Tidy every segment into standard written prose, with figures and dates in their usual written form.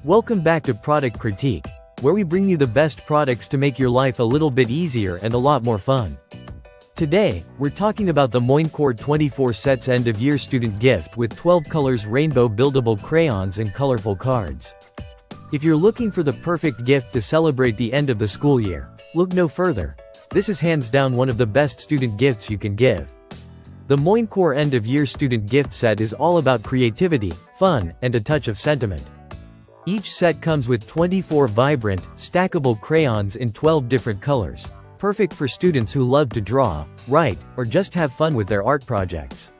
Welcome back to Product Critique, where we bring you the best products to make your life a little bit easier and a lot more fun. Today, we're talking about the Moinchore 24 sets end-of-year student gift with 12 colors rainbow buildable crayons and colorful cards. If you're looking for the perfect gift to celebrate the end of the school year, look no further. This is hands down one of the best student gifts you can give. The Moinchore end-of-year student gift set is all about creativity, fun, and a touch of sentiment. Each set comes with 24 vibrant, stackable crayons in 12 different colors, perfect for students who love to draw, write, or just have fun with their art projects.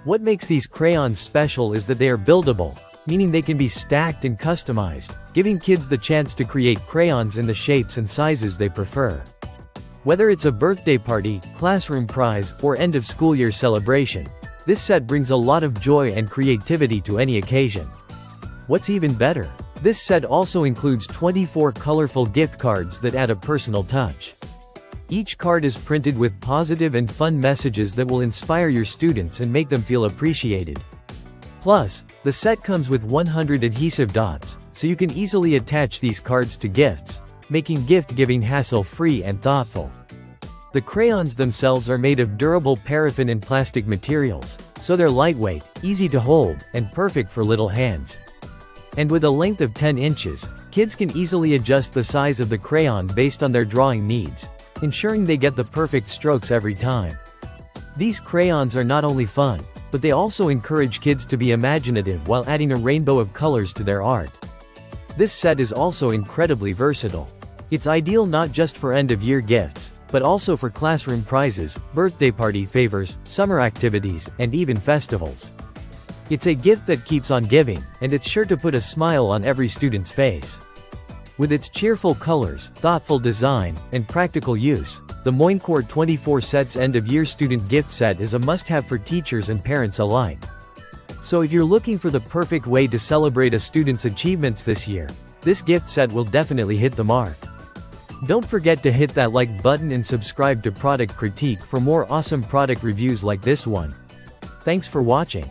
What makes these crayons special is that they are buildable, meaning they can be stacked and customized, giving kids the chance to create crayons in the shapes and sizes they prefer. Whether it's a birthday party, classroom prize, or end-of-school-year celebration, this set brings a lot of joy and creativity to any occasion. What's even better? This set also includes 24 colorful gift cards that add a personal touch. Each card is printed with positive and fun messages that will inspire your students and make them feel appreciated. Plus, the set comes with 100 adhesive dots, so you can easily attach these cards to gifts, making gift-giving hassle-free and thoughtful. The crayons themselves are made of durable paraffin and plastic materials, so they're lightweight, easy to hold, and perfect for little hands. And with a length of 10 inches, kids can easily adjust the size of the crayon based on their drawing needs, ensuring they get the perfect strokes every time. These crayons are not only fun, but they also encourage kids to be imaginative while adding a rainbow of colors to their art. This set is also incredibly versatile. It's ideal not just for end-of-year gifts, but also for classroom prizes, birthday party favors, summer activities, and even festivals. It's a gift that keeps on giving, and it's sure to put a smile on every student's face. With its cheerful colors, thoughtful design, and practical use, the Moinchore 24 sets end-of-year student gift set is a must-have for teachers and parents alike. So if you're looking for the perfect way to celebrate a student's achievements this year, this gift set will definitely hit the mark. Don't forget to hit that like button and subscribe to Product Critique for more awesome product reviews like this one. Thanks for watching.